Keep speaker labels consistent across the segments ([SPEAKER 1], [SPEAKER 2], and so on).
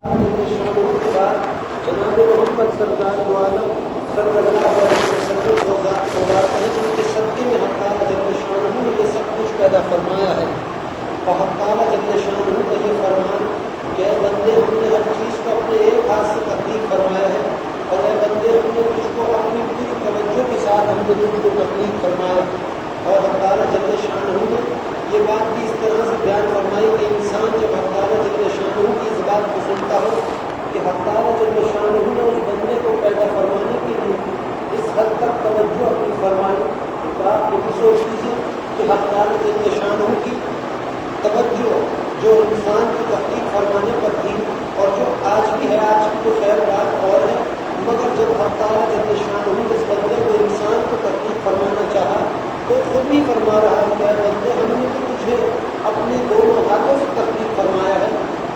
[SPEAKER 1] جناب محمد سرکار دو عالم صلی اللہ علیہ وسلم کو بات ہے جن کے صدقے میں حق تعالیٰ جل شانہ نے یہ سب کچھ پیدا فرمایا ہے، اور حق تعالیٰ جل شانہ کا یہ فرمان کہ اے بندے ہم نے ہر چیز کو اپنے ایک ہاتھ سے تخلیق فرمایا ہے، اور اے بندے ہم نے تجھ کو اپنی پوری توجہ کے ساتھ ہم نے تجھ کو تخلیق فرمایا، اور حق تعالیٰ جل شانہ نے یہ بات بھی اس طرح سے بیان فرمائی کہ انسان جب حق تعالیٰ جل شانہ کی اس بات کو سنتا ہو کہ حق تعالیٰ جل شانہ نے اس بندے کو پیدا فرمانے کے لیے اس حد تک توجہ اپنی فرمائی، تو آپ یہ بھی سوچ لیجیے کہ حق تعالیٰ جل شانہ کی توجہ جو انسان کی تخلیق فرمانے پر تھی اور جو آج بھی ہے، آج کی تو خیر بات اور ہے، مگر جب حق تعالیٰ جل شانہ نے اس بندے کو انسان کو تخلیق فرمانا چاہا تو خود بھی فرما رہا ہے کہ بندے ہم نے تو تجھے اپنے دونوں ہاتھوں سے تخلیق فرمایا ہے،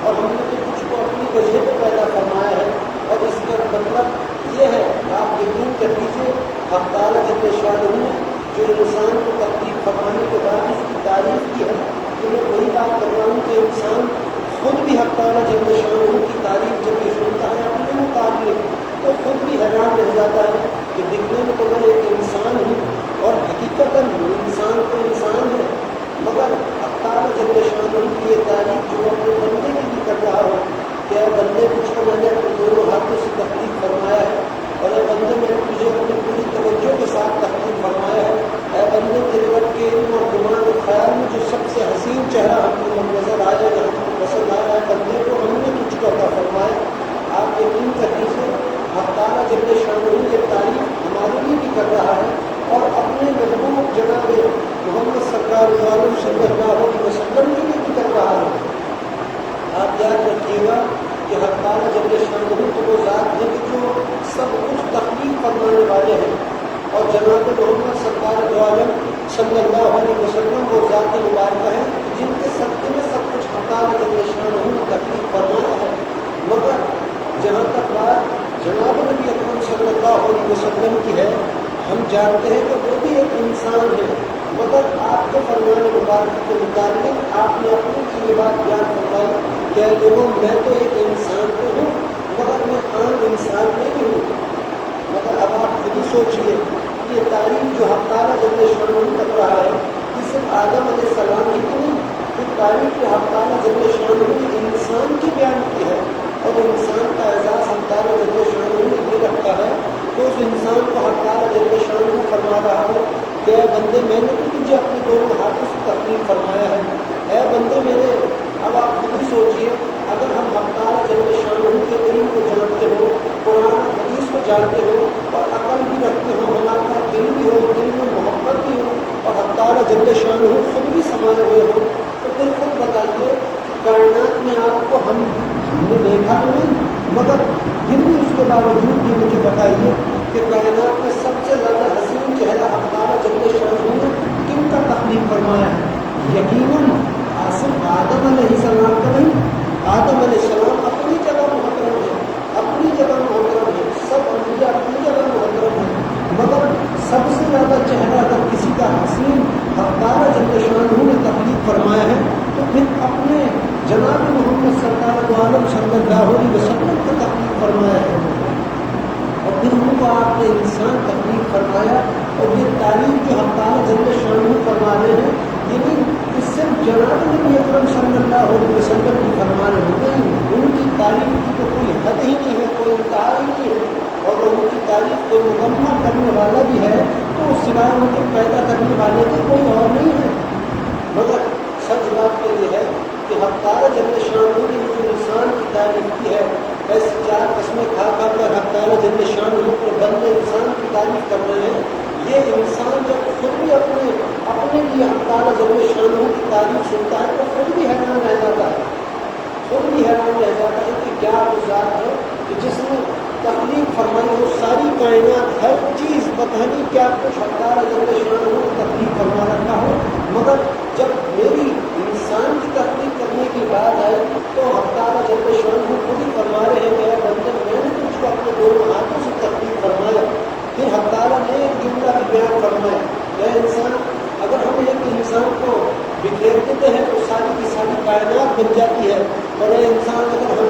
[SPEAKER 1] اور ہم نے تو تجھ کو اپنی وجہ پہ پیدا فرمایا ہے، اور اس کا مطلب یہ ہے آپ یقین کر لیجیے حق تعالیٰ جل شانہ نے جو انسان کو تخلیق فرمانے کے بعد اس کی تعریف کی ہے، کہ میں وہی بات کر رہا ہوں کہ انسان خود بھی حق تعالیٰ جل شانہ کی تعریف جب یہ سنتا ہے اپنے متعلق تو خود بھی حیران رہ جاتا ہے کہ دکھنے میں تو میں ایک انسان ہوں اور حقیقتاً انسان تو انسان ہے، مگر حق تعالیٰ جل شانہ کی یہ تعریف جو اپنے بندے کی بھی کر رہا ہو کہ اے بندے مجھ کو میں نے اپنے دونوں ہاتھوں سے تخلیق فرمایا ہے، اور اے بندے میں نے تجھے اپنی پوری توجہ کے ساتھ تخلیق فرمایا ہے، اے بندے تیرے رب کے علم اور گمان اور خیال میں جو سب سے حسین چہرہ ہم کو نظر آیا ہے، ہم کو پسند آیا ہے، بندے کو ہم نے تجھ کو عطا فرمایا۔ آپ یقین کر لیجیے حق تعالیٰ جل شانہ یہ تعریف ہمارے لیے بھی کر رہا ہے اور اپنے محبوب جناب محمد سرکار دو عالم صلی اللہ علیہ وسلم کے لیے بھی کر رہا ہے۔ آپ یاد رکھیے گا کہ حق تعالیٰ جل شانہ تو وہ ذات ہے کہ جو سب کچھ تخلیق فرمانے والے ہیں، اور جناب محمد سرکار دو عالم صلی اللہ علیہ وسلم وہ ذات مبارکہ ہے جن کے صدقے میں سب کچھ حق تعالیٰ جل شانہ نے تخلیق فرمایا ہے، مگر جہاں تک بات جناب نبی اکرم صلی اللہ علیہ وسلم کی ہے، ہم جانتے ہیں کہ وہ بھی ایک انسان ہے، مگر آپ کے فرمان مبارک کے مطابق آپ نے اپنی کی یہ بات بیان فرمائی کہ لوگوں میں تو ایک انسان تو ہوں مگر میں عام انسان نہیں ہوں۔ مگر اب آپ خود ہی سوچیے یہ تعریف جو حق تعالیٰ جل شانہ کر رہا ہے یہ صرف آدم علیہ السلام ہی تو نہیں، یہ تعریف جو حق تعالیٰ جل شانہ نے انسان کی بیان کی ہے، اور انسان کا اعزاز حق تعالیٰ جل شانہ نے یہ رکھتا ہے تو اس انسان کو حق تعالیٰ جل شانہ فرما رہا ہے کہ اے بندے میں نے تو تجھے اپنے دونوں ہاتھوں سے تخلیق فرمایا ہے، اے بندے میرے۔ اب آپ خود ہی سوچیے اگر ہم حق تعالیٰ جل شانہ کے علم کو جانتے ہو، قرآن حدیث کو جانتے ہو اور عقل بھی رکھتے ہو، ہمارا دل بھی ہو، دل میں محبت بھی ہو اور حق تعالیٰ جل شانہ خود بھی سمائے ہوئے ہو، تو پھر خود بتائیے کائنات میں آپ کو ہم نے دیکھا تو نہیں، مگر پھر بھی اس کے باوجود بھی مجھے بتائیے کہ کائنات میں سب سے زیادہ حسین چہرہ حق تعالیٰ جل شانہ نے کن کا تخلیق فرمایا ہے؟ یقیناً صرف آدم علیہ السلام کا نہیں، آدم علیہ السلام اپنی جگہ محترم ہے، اپنی جگہ محترم ہے، سب انبیاء اپنی جگہ محترم ہے، مگر سب سے زیادہ چہرہ اگر کسی کا حسین حق تعالیٰ جل شانہ نے تخلیق فرمایا ہے تو پھر اپنے جناب محمد سرکار دو عالم صلی اللہ علیہ وسلم کو تخلیق فرمایا ہے، اور پھر ان کو آپ نے انسان تخلیق فرمایا، اور یہ تعریف جو حق تعالیٰ جل شانہ فرما رہے ہیں یعنی اس سے جناب نبی اکرم صلی اللہ علیہ وسلم کی فرمان ہو گئی، ان کی تعریف کی تو کوئی حد ہی نہیں ہے، کوئی انتہا ہی نہیں ہے، اور ان کی تعریف کو مکمل کرنے والا بھی ہے تو سوائے ان کے پیدا کرنے والے کے کوئی اور نہیں ہے۔ مگر سچ بات تو یہ ہے کہ حق تعالیٰ جل شانہ نے جو انسان کی تعریف کی ہے، ایسی چار قسمیں کھا کر حق تعالیٰ جل شانہ کے بندے انسان کی تعریف کر رہے ہیں، یہ انسان جب خود بھی اپنے لیے حق تعالیٰ جل شانہ کی تعریف سنتا ہے تو خود بھی حیران رہ جاتا ہے، خود بھی حیران رہ جاتا ہے کہ کیا وہ ذات ہے کہ جس نے تخلیق فرمائی ہو ساری کائنات، ہر چیز پتہ نہیں کیا کچھ حق تعالیٰ جل شانہ نے تخلیق فرما رکھا ہو، مگر جب میری انسان کی تخلیق کرنے کی بات آئے تو حق تعالیٰ جل شانہ خود ہی فرما رہے ہیں کہ بندے میں نے تجھ کو اپنے دونوں ہاتھوں سے تخلیق فرمایا۔ پھر حق تعالیٰ نے ایک جملہ بھی بیان فرمایا کہ انسان اگر ہم ایک انسان کو بکھیر دیتے ہیں تو ساری کی ساری کائنات بن جاتی ہے، اور انسان اگر ہم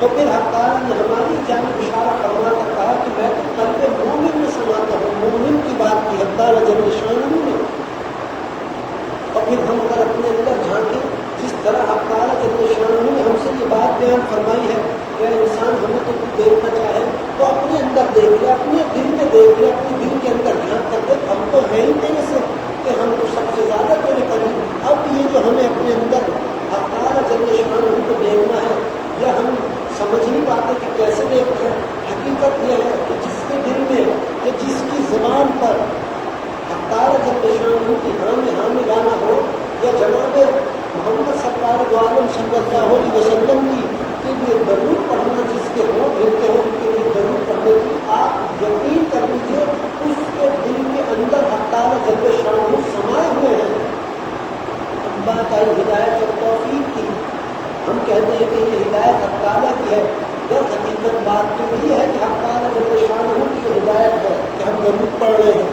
[SPEAKER 1] تو پھر حق تعالیٰ نے ہماری جانب اشارہ فرما کر کہا کہ میں تو قلب مومن میں سماتا ہوں، مومن کی بات کی حق تعالیٰ جل شانہ نے۔ اور پھر ہم اگر اپنے اندر جھانکیں، جس طرح حق تعالیٰ جل شانہ نے ہم سے یہ بات بیان فرمائی ہے کہ انسان ہمیں تو دیکھنا چاہے تو اپنے اندر دیکھ لے، اپنے دل میں دیکھ لے، اپنے دل کے اندر جھانک کر دے، ہم تو ہے ہی تیرے سے کہ ہم تو سب سے زیادہ تیرے قریب۔ اب یہ جو ہمیں اپنے اندر حق تعالیٰ جل شانہ کو دیکھنا ہے، یا ہم سمجھ نہیں پاتے کہ کیسے دیکھتے ہیں۔ حقیقت یہ ہے کہ جس کے دل میں یا جس کی زبان پر حق تعالیٰ جل شانہ کی ہاں میں گانا ہو، یا جناب محمد سرکار دو عالم صلی اللہ علیہ وسلم کی کے لیے درود پڑھنا جس کے ہو ملتے ہو، ان کے لیے درود پڑھنے کی آپ یقین کر لیجیے اس کے دل کے اندر حق تعالیٰ جل شانہ سمائے ہوئے ہیں۔ اب بات آئی ہدایت اور توفیق کی، ہم کہتے ہیں کہ یہ ہدایت حق تعالیٰ کی ہے، در حقیقت بات تو یہی ہے کہ حق تعالیٰ جل شانہ کی ہدایت ہے کہ ہم درود پڑھ رہے ہیں۔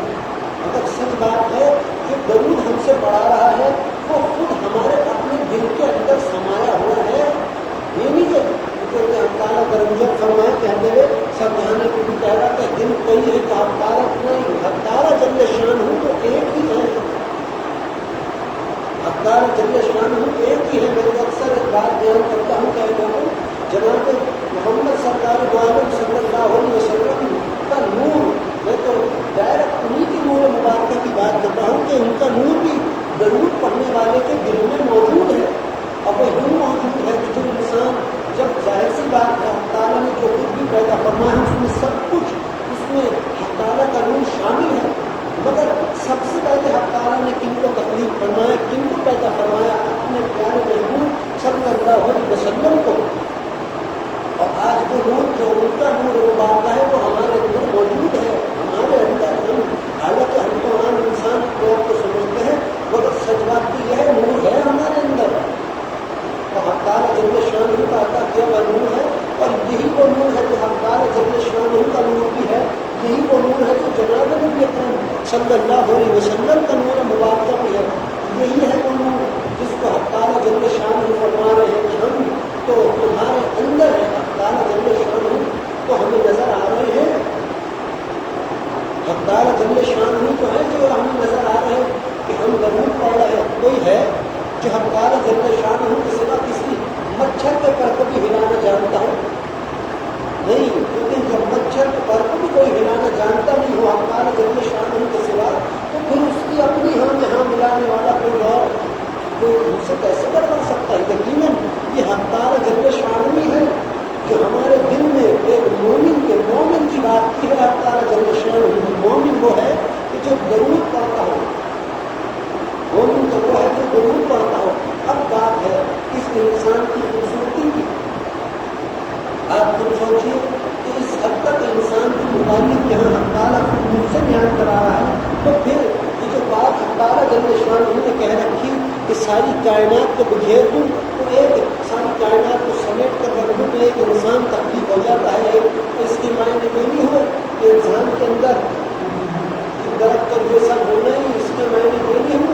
[SPEAKER 1] مگر سچ بات ہے جو درود ہم سے پڑھا رہا ہے وہ خود ہمارے اپنے دل کے اندر سمایا ہوا ہے۔ یہ نہیں کہ حق تعالیٰ درجت فرمائے کہتے ہوئے سب جانے کو بھی کہہ رہا کہ دل کوئی ہے تو حق تعالیٰ نہیں، حق تعالیٰ جل شانہ تو ایک ہی ہے، حق تعالیٰ جل شانہ ایک ہی ہے۔ میں اکثر ایک بات بیان کرتا ہوں کہ لوگوں جناب محمد سرکار دو عالم صلی اللہ علیہ وسلم کا نور، میں تو ڈائریکٹ انہیں کی نور مبارکہ کی بات کر رہا ہوں کہ ان کا نور بھی درود پڑھنے والے کے دل میں موجود ہے۔ اور وہ یوں موجود ہے کہ جو انسان جب ظاہر سی بات ہے حق تعالیٰ نے جو کچھ بھی پیدا فرمایا ہے اس میں سب کچھ اس میں حق تعالیٰ کا نور شامل ہے، مگر سب سے پہلے حق تعالیٰ نے کن کو تخلیق فرمایا، کن کو پیدا فرمایا؟ اپنے پیارے محبوب صلی اللہ علیہ وسلم کو۔ اور آج وہ نور جو ان کا نور مبارکہ ہے وہ ہمارے اندر موجود ہے، ہمارے اندر ہم حالانکہ ہم تو عام انسان لوگ کو سمجھتے ہیں، مگر سچ بات تو یہ ہے نور ہے ہمارے اندر، اور حق تعالیٰ جل شانہ کا عطا کیا ہوا نور ہے۔ اور یہی وہ نور ہے جو حق تعالیٰ جل شانہ کا نور بھی ہے، یہی وہ نور ہے جو جناب نبی اکرم صلی اللہ علیہ وسلم کا نور مبارکہ بھی ہے۔ یہی ہے وہ نور جس کو حق تعالیٰ جل شانہ فرما رہے ہیں کہ ہم تو تمہارے اندر ہے، حق تعالیٰ جل شانہ تو ہمیں نظر آ رہے ہیں، حق تعالیٰ جل شانہ تو ہے جو ہمیں نظر آ رہے ہیں کہ ہم درود پڑھ رہے ہیں۔ کوئی ہے جو حق تعالیٰ جل شانہ کے سوا کسی مچھر کے پر کو بھی ہلانا جانتا ہو؟ نہیں، کیونکہ جب مچھر کے پر کو بھی کوئی ہلانا جانتا نہیں ہو حق تعالیٰ جل شانہ کے سوا، تو پھر اس کی اپنی ہاں میں ہاں ملانے والا کوئی اور کوئی ان سے کیسے کروا سکتا ہے؟ یقیناً یہ حق تعالیٰ جل شانہ ہی ہے جو ہمارے دل میں ایک مومن کی بات کی ہے۔ حق تعالیٰ جل شانہ مومن وہ ہے کہ جو درود پڑھتا ہو، مومن تو وہ ہے جو درود پڑھتا ہو۔ اب بات ہے اس انسان کی خوبصورتی کی، آپ خود سوچیے کہ اس حد تک انسان کی متعلق یہاں حق تعالیٰ مجھ سے بیان کرا رہا ہے، تو پھر یہ جو بات حق تعالیٰ جل شانہ نے کہہ رکھی کہ ساری کائنات کو بکھیر دوں تو ایک ساری کائنات کو سمیٹ کر رکھ دوں تو ایک انسان تخلیق ہو جاتا ہے، اس کے معنی یہ نہیں ہو کہ انسان کے اندر درخت اور یہ سب ہونا ہی، اس کے معنی یہ نہیں ہو،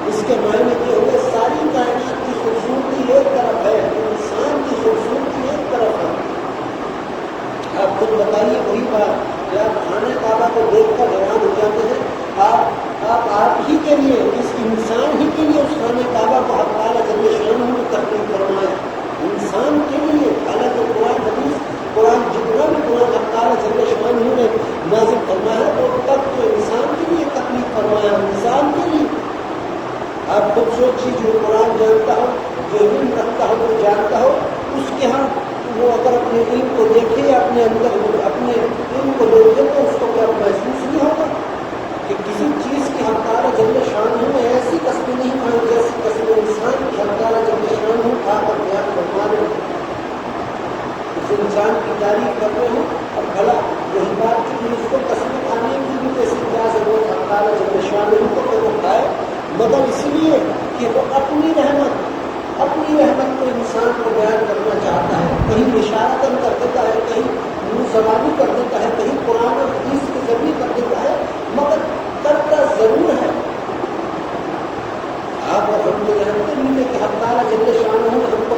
[SPEAKER 1] اس کے معنی یہ ہوئے ساری کائنات کی خوبصورتی ایک طرف ہے، انسان کی خوبصورتی ایک طرف ہے۔ آپ خود بتائیے وہی بات کہ آپ خانہ کعبہ کو دیکھ کر حیران ہو جاتے ہیں، آپ ہی کے لیے، اس انسان ہی کے لیے اس خانہ کعبہ کو حق تعالیٰ جل شانہ نے تخلیق فرمایا، انسان کے لیے۔ حالانکہ قرآن حدیث قرآن جتنا بھی قرآن حق تعالیٰ جل شانہ نے نازل فرمایا تو تب تو انسان کے لیے تخلیق فرمایا، انسان کے لیے۔ آپ خود سوچیے جو قرآن جانتا ہو، جو علم رکھتا ہو، جو جانتا ہو، اس کے ہاں وہ اگر اپنے علم کو دیکھے، اپنے اندر اپنے علم کو دیکھے تو اس کو کیا محسوس نہیں ہوگا کہ کسی چیز کی حق تعالیٰ جل شانہ میں ایسی قسم نہیں کھائیں جیسی قسم انسان کی حق تعالیٰ جل شانہ کھا کر بیان فرما رہے ہیں۔ اس انسان کی تعریف کر رہے ہیں اور بھلا وہی بات کی اس کو قسم کھانے کی بھی کیسی کیا ضرورت حق تعالیٰ جل شانہ کو کہ وہ کھائے، مگر اس لیے کہ وہ اپنی رحمت کو انسان کو بیان کرنا چاہتا ہے، کہیں اشارتاً کر دیتا ہے، کہیں منہ زبانی کر دیتا ہے، کہیں قرآن اور حدیث کے ذریعے کر دیتا ہے، مگر کرتا ضرور ہے۔ آپ اور ہم تو جانتے نہیں کہ حق تعالیٰ جل شانہ نے ہم کو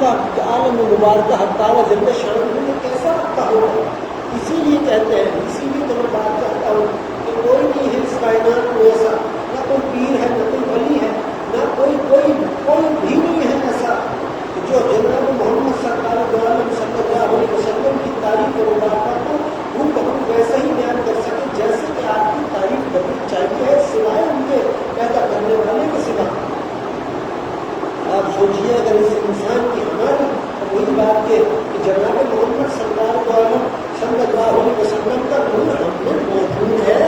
[SPEAKER 1] کا عالم مبارکہ حق تعالیٰ جل شانہ نے کیسا رکھا ہوگا. اسی لیے کہتے ہیں, اسی لیے تو میں بات کرتا ہوں کہ کوئی نہیں ہے اس کائنات میں ایسا, نہ کوئی پیر ہے, نہ کوئی ولی ہے, نہ کوئی بھی نہیں ہے ایسا جو جناب محمد سرکار دو عالم صلی اللہ علیہ وسلم کی تعریف اور مبارکات کو بہت ویسا ہی بیان کر سکے جیسے کہ آپ کی تعریف کرنی چاہیے ہے, سوائے ان کے پیدا کرنے والے کے سوا. آپ سوچیے اگر اس انسان کی ہماری وہی بات کہ جناب محمد سرکار دو عالم صلی اللہ علیہ وسلم کا نور ہم میں موجود ہے,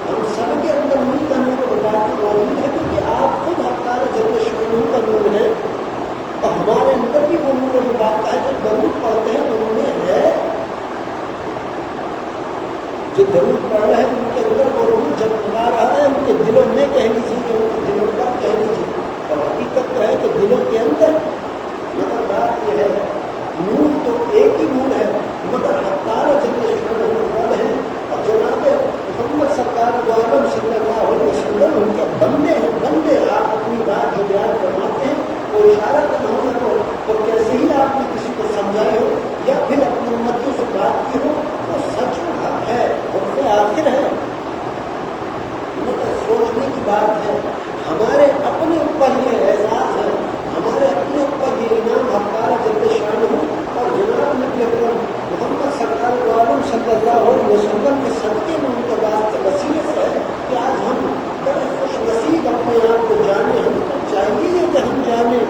[SPEAKER 1] ہم سب کے اندر نور کا نور مبارک موجود ہے, کیونکہ آپ خود حق تعالیٰ جل شانہ کا نور ہے, اور ہمارے اندر بھی وہ نور مبارک ہے جو درود پڑھتے ہیں ان میں ہے, جو درود پڑھ رہے ہیں ان کے اندر وہ نور جگمگا رہا ہے. ان کے دلوں میں کہہ لیجیے کہ ان کے دلوں پر کہہ لیجیے, اور حقیقت تو ہے کہ دلوں کے اندر, مگر بات یہ ہے نور تو ایک ہی نور ہے, مگر حق تعالیٰ جل شانہ ہے, اور جناب محمد سرکار دو عالم صلی اللہ علیہ وسلم ان کے بندے ہیں. بندے آپ اپنی بات جو بیان فرماتے ہیں وہ اشارہ کرنا ہوگا تو کیسے ہی آپ نے کسی کو سمجھائے ہو یا پھر اپنی امتیوں سے بات کی ہو, وہ سچ ہے اور وہ آخر ہے. مطلب سوچنے کی بات ہے, ہمارے اپنے اوپر یہ اعزاز ہے, ہمارے اپنے اوپر یہ انعام حق تعالیٰ جل شانہ اور جناب نبی اکرم محمد سرکار دو عالم صلی اللہ علیہ وسلم کے صدقے میں ان کے واسطے وسیلے سے ہے کہ آج ہم بڑے خوش نصیب اپنے آپ کو جانے. ہم کو چاہیے کہ ہم جانیں.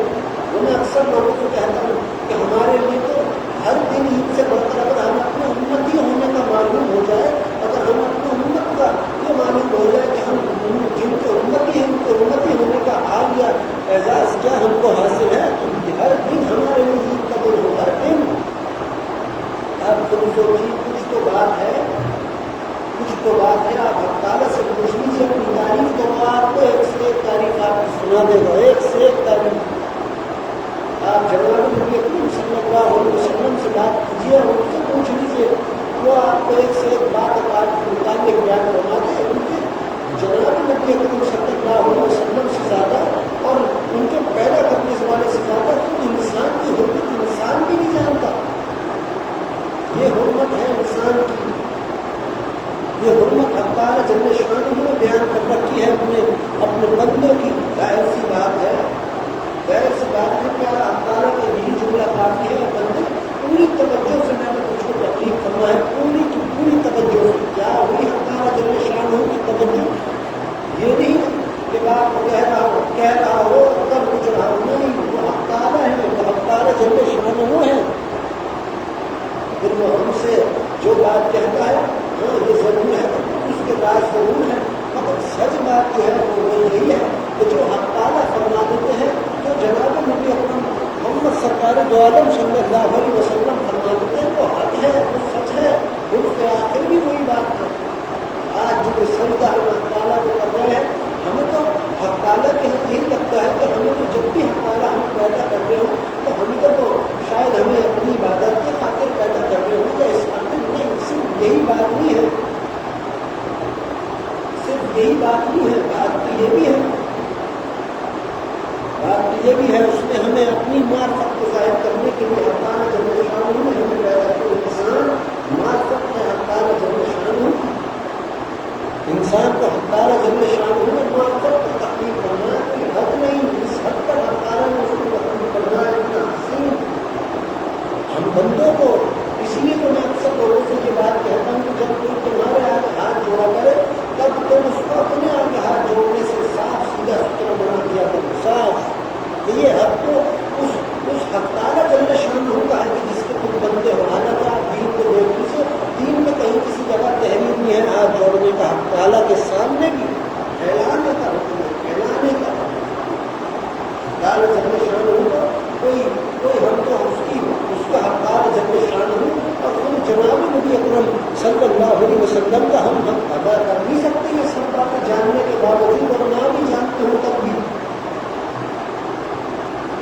[SPEAKER 1] میں اکثر لوگوں کو کہتا ہوں کہ ہمارے لیے تو ہر دن عید سے بڑھ کر اگر ہم اپنے امتی ہونے کا معلوم ہو جائے, اگر ہم اپنے امت کا یہ معلوم ہو جائے کہ ہم جن کے امتی ہیں ان کے امتی ہونے کا حال یا اعزاز کیا ہم کو حاصل ہے, ہر دن ہمارے لیے عید کا دن ہو. ہر دن آپ خود سوچیے, کچھ تو بات ہے, آپ حق تعالیٰ سے پوچھ لیجیے اپنی تعریف, تو وہ آپ کو ایک سے ایک تعریف آپ کو سنا دے گا, ایک سے ایک تعریف. آپ جناب نبی اکرم صلی اللہ علیہ وسلم سے بات کیجیے اور ان سے پوچھ لیجیے, وہ آپ کو ایک سے ایک بات متعلق بیان کروا دے. ان کے جناب نبی اکرم صلی اللہ علیہ وسلم سے زیادہ اور ان کے پیدا کرنے والے سے زیادہ خود انسان کی حرمت انسان بھی نہیں جانتا. یہ حرمت ہے انسان کی, یہ حرمت حق تعالیٰ جل شانہ نے بیان کر رکھی ہے اپنے بندوں کی. ظاہر سی بات ہے کہ حق تعالیٰ کے یہی جملہ کافی ہے, بندے پوری توجہ سے میں نے کچھ کو تکلیف کرنا ہے, پوری کی پوری توجہ سے. کیا ہوئی حق تعالیٰ جل شانہ کی توجہ؟ یہ نہیں کہ بات کو کہہ رہا ہو تب کچھ رہا ہو, نہیں, وہ حق تعالیٰ ہے, وہ حق تعالیٰ جل شانہ ہے. پھر وہ ہم سے جو بات کہتا ہے ہاں یہ ضرور ہے, اس کے بعد ضرور ہے, مگر سچ بات جو ہے وہ یہی ہے کہ جو حق تعالیٰ فرما دیتے ہیں, جو جناب نبی اکرم محمد سرکار دو عالم صلی اللہ علیہ وسلم فرما دیتے ہیں, وہ حق ہے, وہ سچ ہے. ان کے آخر بھی وہی بات ہے. آج جو سجدہ ہم حق تعالیٰ کو کر رہے ہیں, ہمیں تو حق تعالیٰ کے یہی لگتا ہے کہ ہمیں تو جب بھی حق تعالیٰ ہم پیدا کر رہے ہوں تو ہمیں تو شاید ہمیں اپنی عبادت کی خاطر پیدا کر رہے ہوں, یا اس خاطر نہیں. صرف یہی بات نہیں ہے, صرف یہی بات نہیں ہے, بات تو یہ بھی ہے, اس نے ہمیں اپنی معرفت کو ظاہر کرنے کے لیے حق تعالیٰ جل شانہ نے ہمیں پیدا کیا. انسان معرفت میں حق تعالیٰ جل شانہ, انسان کو حق تعالیٰ جل شانہ نے معرفت کو تقریب کرنا ہے, کوئی حد نہیں. اس حد پر حق تعالیٰ نے اس کو تقریب کرنا ہے, اتنا حسین. ہم بندوں کو اسی لیے تو میں اکثر لوگوں سے یہ بات کہتا ہوں کہ جب کوئی تمہارے آگے ہاتھ جوڑا کرے تب تم اس کو اپنے آگے ہاتھ جوڑنے سے صاف سیدھا ستھرا بنا دیا کرو, صاف. یہ حق تو اس حق تعالیٰ جل شانہ کا ہے کہ جس کے تم بندے ہو. حالانکہ آپ دین کو دیکھنے سے دین میں کہیں کسی جگہ تحریر نہیں ہے ہاتھ جوڑنے کا. حق تعالیٰ کے سامنے بھی اعلانے کا حکم ہے, اعلانے کا. تعالیٰ جل شانہ کوئی ہم تو اس کا حق تعالیٰ جل شانہ اور خود جناب نبی اکرم صلی اللہ علیہ وسلم کا ہم حق ادا کر نہیں سکتے. یہ سب باتیں جاننے کے باوجود اور نہ بھی جانتے ہوں تب بھی.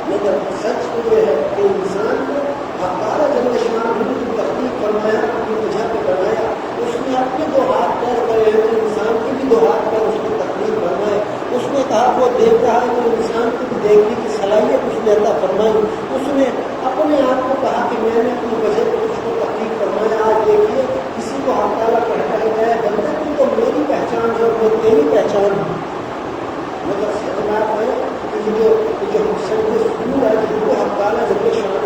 [SPEAKER 1] مگر سچ تو یہ ہے کہ انسان کو حق تعالیٰ جل شانہ نے جو تخلیق فرمایا, اپنی وجہ پہ بنایا, اس نے اپنے دو ہاتھ پیر کرے ہیں تو انسان کے بھی دو ہاتھ پیر اس نے تخلیق فرمائے. اس نے کہا وہ دیکھ رہا ہے تو انسان کو بھی دیکھنے کی صلاحیت اس نے عطا فرمائی. اس نے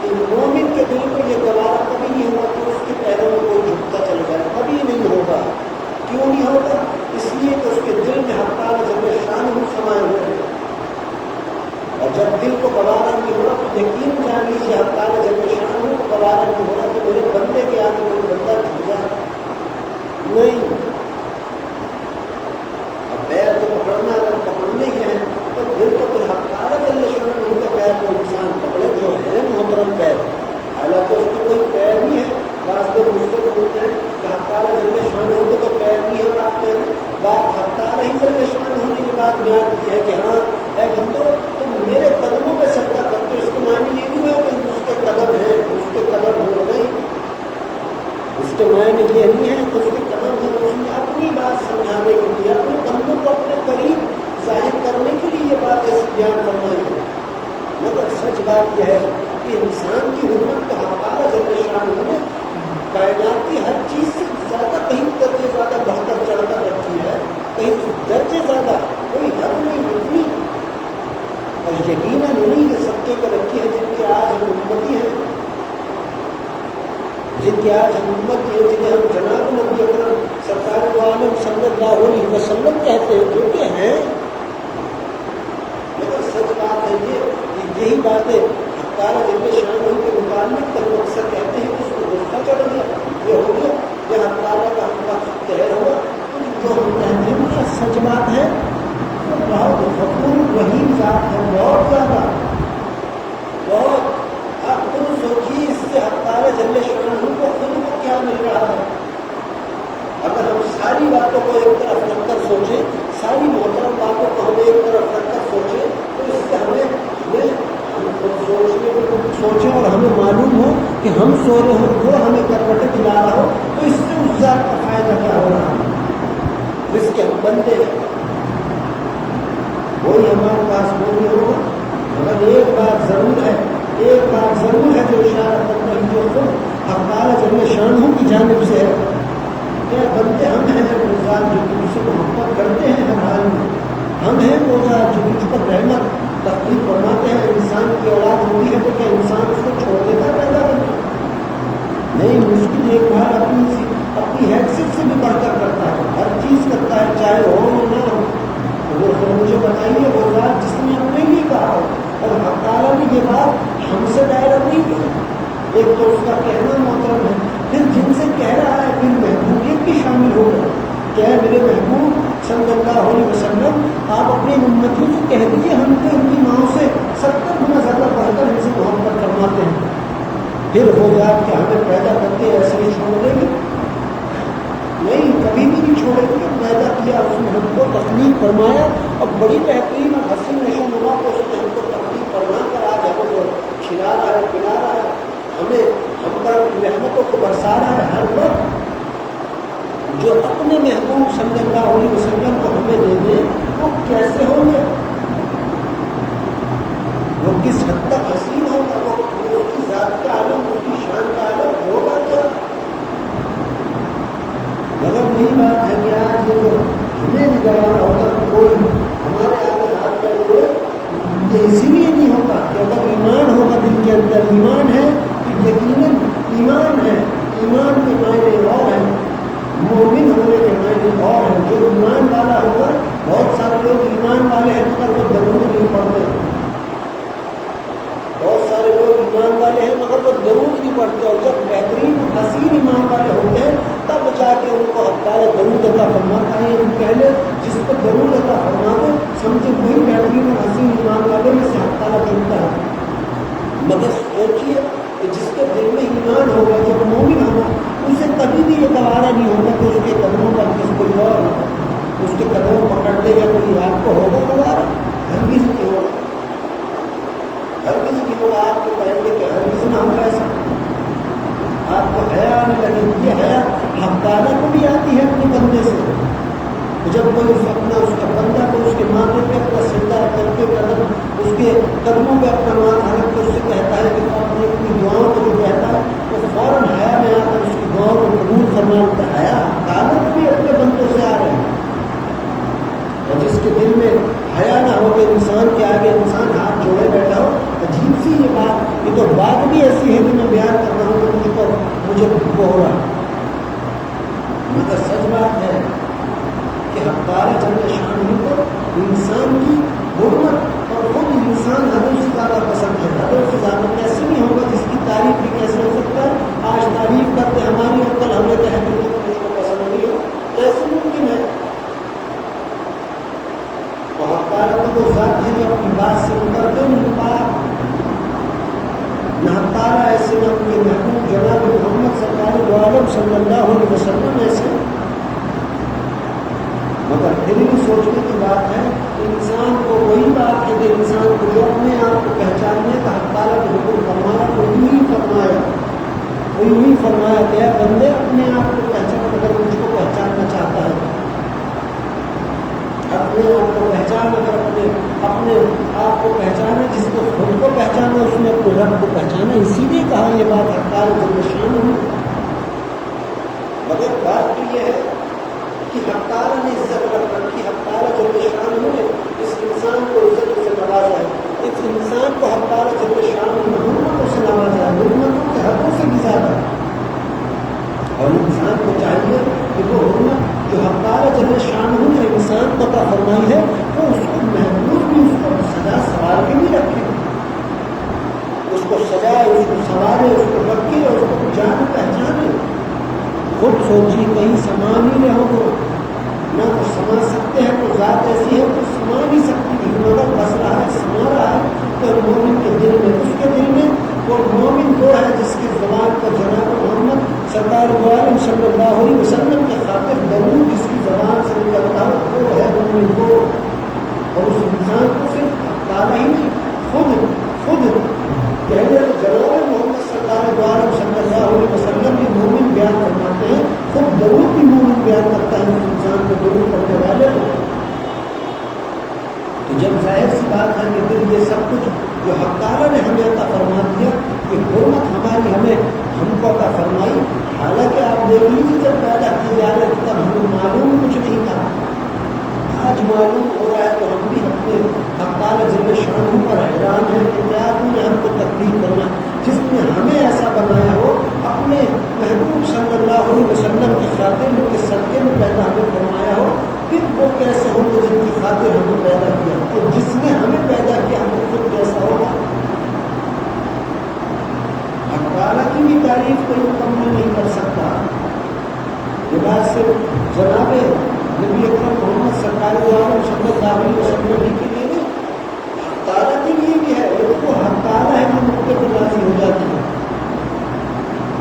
[SPEAKER 1] کہ مومن کے دل کو یہ گوارا کبھی نہیں ہوا کہ اس کے پیروں میں کوئی جھکتا چل جائے، کبھی نہیں ہوگا۔ کیوں نہیں ہوگا؟ اس لیے کہ اس کے دل میں حق تعالیٰ جل شانہ سمائے ہوئے ہیں، اور جب دل کو گوارا نہیں ہوا تو یقین جان لیجیے حق تعالیٰ جل شانہ کو گوارا نہیں ہوا کہ میرے بندے کے آگے کوئی بندہ جھک جائے، نہیں۔ اب پیر کو پکڑنا اگر پکڑنے کے ہیں تو دل تو کوئی حق تعالیٰ جل شانہ کا پیر کو انسان پکڑے جو ہے محترم پیر، حالانکہ اس کو کوئی پیر نہیں ہے۔ بعض لوگ مجھ سے بولتے ہیں کہ حق تعالیٰ جل شانہ ہوتے تو پیر نہیں ہے، اور آپ پیر بات حق تعالیٰ ہی جل شانہ ہونے کی بات بیان کی ہے کہ ہاں اے بندو تم میرے قدموں پہ سجدہ کرتے، اس کو معنی یہ نہیں ہوا کہ اس کے قدم ہیں، اس کے قدم ہو نہیں، اس کے معنی یہ نہیں ہے کہ اس کے قدم ہیں۔ اس نے اپنی بات سمجھانے کے لیے اپنے بندوں کو اپنے قریب ظاہر کرنے کے لیے یہ بات ایسی بیان فرمائی ہے، مگر سچ بات یہ ہے کہ انسان کی حرمت تو حق تعالیٰ جل شانہ نے کائنات کی ہر چیز سے زیادہ کہیں درجے زیادہ بہتر چڑھ کر رکھی ہے، کہیں درجے زیادہ، کوئی حد نہیں اتنی، اور یقیناً انہیں کے سبقے کو رکھی ہے جن کی آج ہم امتی ہیں، جن کی آج ہم امت ہے، جنہیں ہم جناب نبی اکرم سرکار دو عالم صلی اللہ علیہ وسلم کہتے ہیں، جو کہ ہیں۔ لیکن سچ بات ہے یہ کہ یہی باتیں حق تعالیٰ جل شانہ کے متعلق کل اکثر کہتے ہیں کہ اس کو غصہ چڑھ گیا، یہ ہو گیا، یہ حق تعالیٰ کا ہم کا قہر ہوا، جو ہم کہتے ہیں وہ سچ بات ہے، بہت غفور رحیم ذات ہے، بہت زیادہ، بہت۔ آپ خود سوچیے اس سے حق تعالیٰ جل شانہ کو خود کو کیا مل رہا ہے۔ اگر ہم ساری باتوں کو ایک طرف رکھ کر سوچیں، ساری محترم باتوں کو ہم ایک طرف رکھ کر سوچیں، تو اس سے ہمیں سوچیں اور ہمیں معلوم ہو کہ ہم سو رہے ہوں، وہ ہمیں کروٹیں دلا رہا ہو، تو اس سے اس ذات کا فائدہ کیا ہو رہا ہے جس کے ہم بندے ہیں، وہی ہمارے پاس بولنے ہوگا۔ مگر ایک بات ضرور ہے، ایک بات ضرور ہے جو اشارہ کرنا ہی جو خود حق تعالیٰ جل شانہ کی جانب سے ہے، کیا بندے ہم ہیں وہ ذات جو تم سے محبت کرتے ہیں ہر حال میں، ہم ہیں وہ ذات جو تجھ پر رحمت تخلیق فرماتے ہیں۔ انسان کی اولاد ہوتی ہے تو کیا انسان اس کو چھوڑ دیتا پیدا کرتا؟ نہیں، اس کی دیکھ بھال اپنی حیثیت سے بھی بڑھ کر کرتا ہے، ہر چیز کرتا ہے چاہے ہو یا نہ ہو۔ وہ مجھے بتائیے وہ ذات جس نے اپنے لیے کہا ہو، اور حق تعالیٰ نے یہ بات ہم سے دائرہ نہیں کی، ایک تو اس کا کہنا محترم ہے، پھر جن سے کہہ رہا ہے پھر محبوبیت بھی شامل ہو گیا کہ اے میرے محبوب صلی اللہ علیہ وسلم آپ اپنے امتیوں سے کہہ دیجیے ہم کو ان کی ماؤں سے 70 گنا زیادہ بڑھ کر ان سے محبت فرماتے ہیں۔ پھر ہو گیا کہ ہمیں پیدا کرتے ایسے ہی چھوڑ دیں گے؟ نہیں، کبھی بھی نہیں چھوڑے گے۔ پیدا کیا اس نے ہم کو تخلیق فرمایا، اور بڑی بہترین اور حسین نشو نما کو اس نے ہم کو تخلیق فرما کر آج ہمیں کو کھلا رہا ہے، پلا رہا ہے، ہمیں ہم پر رحمتوں کو برسا رہا ہے ہر وقت۔ جو اپنے محبوب صلی اللہ علیہ وسلم کو ہمیں دے دے وہ کیسے ہوں گے، وہ کس حد تک حسین ہوگا، وہ اس کی ذات کا عالم، اس کی شان کا عالم ہوگا کیا؟ مگر یہی بات ہے کہ آج یہ جو ہمیں بھی گوارا ہوتا تو کوئی ہمارے آگے ہاتھ کر ہوئے، یہ اسی لیے نہیں ہوتا کہ اگر ایمان ہوگا دل کے اندر، ایمان ہے تو یقیناً ایمان ہے، ایمان کے معنی اور ہیں، مومن ہونے کے معنی اور ہیں۔ جو ایمان والا ہوگا، بہت سارے لوگ ایمان والے ہیں مگر وہ درود نہیں پڑھتے، بہت سارے لوگ ایمان والے ہیں مگر وہ درود نہیں پڑھتے، اور جب بہترین حسین ایمان والے ہوتے ہیں تب جا کے ان کو حق تعالیٰ درود عطا فرماتا ہے۔ ان پہلے جس کو درود عطا فرما دے سمجھے وہی بہترین اور حسین ایمان والے میں سے حق تعالیٰ چنتا ہے۔ مگر سوچیے کہ جس کے دل میں ایمان ہوگا، جو مومن ہوگا، اسے کبھی بھی یہ گوارا نہیں ہوگا کہ اس کے قدموں پر کس کوئی اور اس کے قدموں پکڑ دے یا کوئی آپ کو ہوگا گوارا؟ ہرگز نہیں ہوگا، ہرگز نہیں ہوگا۔ آپ کو کہیں گے کہ ہرگز نہ ہو ایسا، آپ کو حیا آنے لگے۔ یہ حیا حق تعالیٰ کو بھی آتی ہے اپنے بندے سے، جب کوئی اس کا بندہ کو اس کے ماتھے پہ اپنا سجدہ کر کے اس کے قدموں پہ اپنا ماتھا رکھ کے اس سے کہتا ہے کہ اپنی اپنی دعاؤں کو جو کہتا ہے وہ فوراً حیا میں آ کر اس کی دعاؤں کو قبول فرماتا ہے۔ حیا تعلق بھی اپنے بندوں سے آ رہے ہیں، اور جس کے دل میں حیا نہ ہو کہ انسان کے آگے انسان ہاتھ جوڑے بیٹھا ہو، عجیب سی یہ بات، یہ تو بات بھی ایسی کو ہو رہا. مگر سچ بات ہے کہ حق تعالیٰ جل شانہ کو انسان کی حرمت اور خود انسان حدوں سے زیادہ پسند ہے. حدوں سے زیادہ کیسے نہیں ہوگا جس کی تعریف بھی کیسے ہو سکتا ہے؟ آج تعریف کرتے ہماری اور کل ہمیں کہتے ہیں کہ اس کو پسند نہیں ہو، کیسے ممکن ہے؟ تو حق تعالیٰ کو ذات ہے جو اپنی بات سے مقرر نہیں پاک. نہ حق تعالیٰ ایسے نہ ان کے محبوب جناب محمد سرکار دو عالم صلی اللہ علیہ وسلم ایسے. مگر پھر بھی سوچنے کی بات ہے انسان کو وہی بات ہے کہ انسان کو جو اپنے آپ کو پہچاننے کا حق تعالیٰ نے حکم فرمایا وہ یوں ہی فرمایا کہ اے بندے اپنے آپ کو پہچان. اگر مجھ کو پہچاننا چاہتا ہے اپنے آپ کو پہچان، اگر اپنے آپ کو پہچانا جس کو خود کو پہچانا اس نے اپنے رب کو پہچانا. اسی لیے کہا یہ بات حق تعالیٰ جل شانہ ہے. مگر بات تو یہ ہے کہ حق تعالیٰ نے عزت رکھ رکھی. حق تعالیٰ جل شانہ نے اس انسان کو عزت سے نوازا ہے. اس انسان کو حق تعالیٰ جل شانہ نے حرمتوں سے نوازا ہے، حرمتوں کے حقوں سے بھی زیادہ. اور انسان کو چاہیے کہ وہ حرمت جو حق تعالیٰ جل شانہ نے انسان کو عطا فرمائی ہے وہ اس کو محفوظ بھی، اس کو سجا سوار کے بھی رکھے، اس کو سجائے، اس کو سنوارے، اس کو رکھے اور اس کو جان پہچانے. خود سوچیے کہیں سما نہیں رہے ہو نہ تو سما سکتے ہیں تو ذات ایسی ہے تو سما نہیں سکتی. مگر بس رہا ہے، سما رہا ہے تو مومن کے دل میں، اس کے دل میں. وہ مومن وہ ہے جس کی زبان پر جناب محمد سرکار دو عالم صلی اللہ علیہ وسلم کے خاطر درود جس کی زبان سے نکلتا ہے وہ ہے مومن وہ. اور اس انسان کو صرف تعالیٰ ہی نہیں خود کہنے جناب محمد سرکار دو عالم صلی اللہ علیہ وسلم بھی مومن بیان فرماتے ہیں. خود درود بھی مومن بیان کرتا ہے اس انسان کو درود کرنے والے کو. تو جب ظاہر سی بات ہے کہ پھر یہ سب کچھ جو حق تعالیٰ نے ہمیں عطا فرما دیا کہ حرمت ہماری ہم کو عطا فرمائی. حالانکہ آپ دیکھ لیجیے جب پیدا کیے جا رہے تھے تب ہمیں معلوم کچھ نہیں تھا. آج معلوم ہو رہا ہے تو ہم بھی اپنے حق تعالیٰ جل شانہ پر حیران ہیں کہ کیا نے ہم کو تکلیف کرنا. جس نے ہمیں ایسا بنایا ہو اپنے محبوب صلی اللہ علیہ وسلم کی خاطر ان کے صدقے میں پیدا ہمیں فرمایا ہو، پھر وہ کیسے ہوں گے جن کی خاطر ہمیں پیدا کیا. اور جس نے ہمیں پیدا کیا ہمیں خود کیسا ہوگا. حق تعالیٰ کی بھی تعریف کوئی مکمل نہیں کر سکتا. یہ بات صرف جناب نبی اکرم محمد سرکار دو عالم صلی اللہ علیہ وسلم کے لیے نہیں، حق تعالیٰ کے لیے بھی ہے. وہ حق تعالیٰ ہے جو موقع پر راضی ہو جاتی ہے.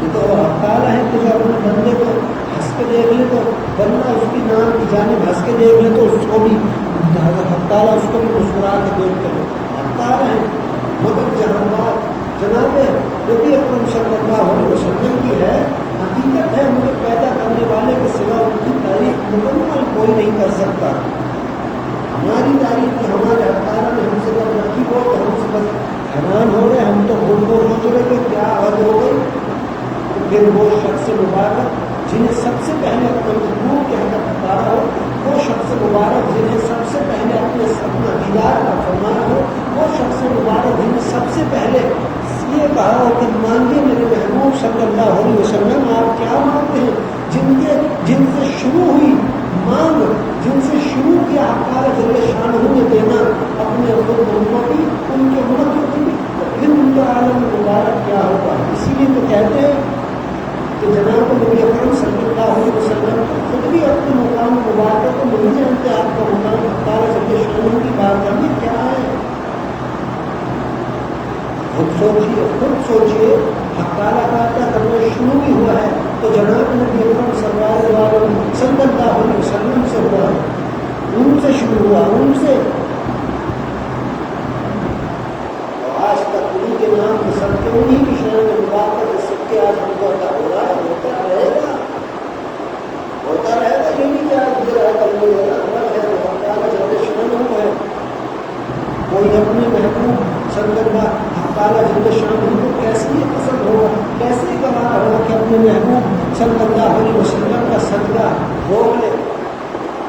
[SPEAKER 1] یہ تو حق تعالیٰ ہے کہ جو اپنے بندے کو ہنس کے دیکھ لے تو بندہ اس کی نام کی جانب ہنس کے دیکھ لے تو اس کو بھی حق تعالیٰ اس کو بھی مسکرا کے دیکھ کر حق تعالیٰ ہے. مگر جہاں بات جناب نبی اکرم صلی اللہ علیہ وسلم کی ہے، حقیقت ہے مجھے پیدا کرنے والے کے سوا ان کی تعریف مکمل کوئی نہیں کر سکتا. ہماری تعریف کی ہمارے حق تعالیٰ نے ہم سے جب رکھی ہو تو ہم سے بس حیران ہو رہے. ہم تو خود کو سوچ رہے کہ کیا حد ہو گئی. پھر وہ شخص مبارک جنہیں سب سے پہلے اپنے محبوب کے حق پکارا ہو، وہ شخص مبارک جنہیں سب سے پہلے اپنے اپنا دیدار کا فرمایا ہو، وہ شخص مبارک جنہیں سب سے پہلے یہ کہا ہو کہ مانگے میرے محبوب صلی اللہ علیہ وسلم آپ کیا مانگتے ہیں. جن سے شروع ہوئی مانگ، جن سے شروع کیا حق تعالیٰ جل شانہ نے دینا اپنے خود امتوں کی، ان کے امتوں کی، تو پھر ان کا عالم مبارک کیا ہوگا. اسی لیے تو کہتے ہیں کہ جناب نبی اکرم صلی اللہ علیہ وسلم خود بھی اپنے مقام مبارک کو نہیں جانتے. آپ کا مقام حق تعالیٰ جل شانہ کی بات کرنی کیا ہے. خود سوچیے حق تعالیٰ کا عطا کرنا شروع بھی ہوا ہے تو جناب نبی اکرم صلی اللہ علیہ وسلم سے ہوا ہے. ان سے شروع ہوا، ان سے آج تک انہیں کے نام کے سب کے انہیں کی شان میں مبارک سب کے آج ہم کو عطا ہو رہا ہے. ہوتا رہے گا یہ نہیں کہ آج دے رہا ہے کل نہیں دے رہا. حق تعالیٰ جل شانہ ہے. کوئی اپنے محبوب صلی اللہ حق تعالیٰ جل شانہ کو کیسے یہ پسند ہوگا، کیسے گوارا ہوگا کہ اپنے محبوب صلی اللہ علیہ وسلم کا صدقہ روک لے.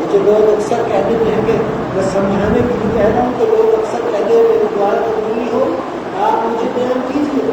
[SPEAKER 1] یہ جو لوگ اکثر کہہ دیتے ہیں کہ میں سمجھانے کے لیے کہہ رہا ہوں تو لوگ اکثر کہتے ہیں میری دعا قبول ہو، آپ مجھے بیان کیجیے.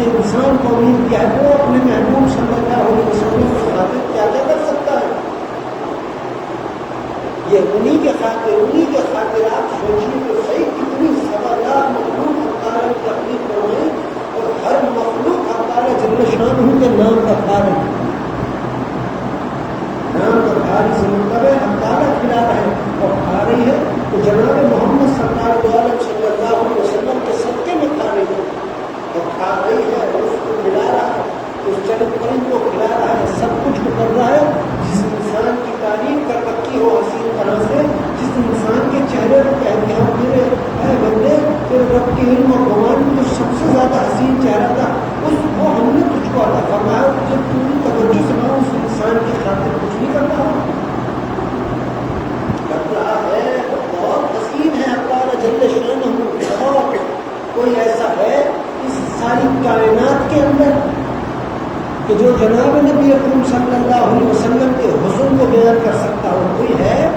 [SPEAKER 1] نے انسان کو امید کیا ہے وہ اپنے محبوب صلی اللہ علیہ وسلم کی خاطر کیا کیا کر سکتا ہے. یہ انہی کے خاطر آپ سوچیے تو صحیح کتنی سوالات مخلوق اللہ کی تخلیق کروائی اور ہر مخلوق اللہ جل شانہ کے نام کا کارن سے مطلب ہے اللہ کھلا رہا ہے اور کھا رہی ہے تو جناب محمد صلی اللہ علیہ وسلم کے صدقے میں کھا رہی ہے اور کھا رہی ہے اور اس کو کھلا رہا ہے اس چند پرند کو کھلا رہا ہے سب کچھ کر رہا ہے. جس انسان کی تعلیم کر رکھی ہو حسین طرح سے جس انسان کے چہرے پر کہتے ہیں میرے اے بندے تیرے رب کے علم اور گمان میں جو سب سے زیادہ حسین چہرہ تھا اس کو ہم نے تجھ کو عطا فرمایا تجھے پوری توجہ سے میں اس انسان کی خاطر کچھ نہیں کرتا ہوں کر رہا ہے. بہت حسین ہے اللہ جل شانہ. اور کوئی ایسا ہے اس ساری کائنات کے اندر کہ جو جناب نبی اکرم صلی اللہ علیہ وسلم کے حسن کو بیان کر سکتا ہو؟ کوئی ہے؟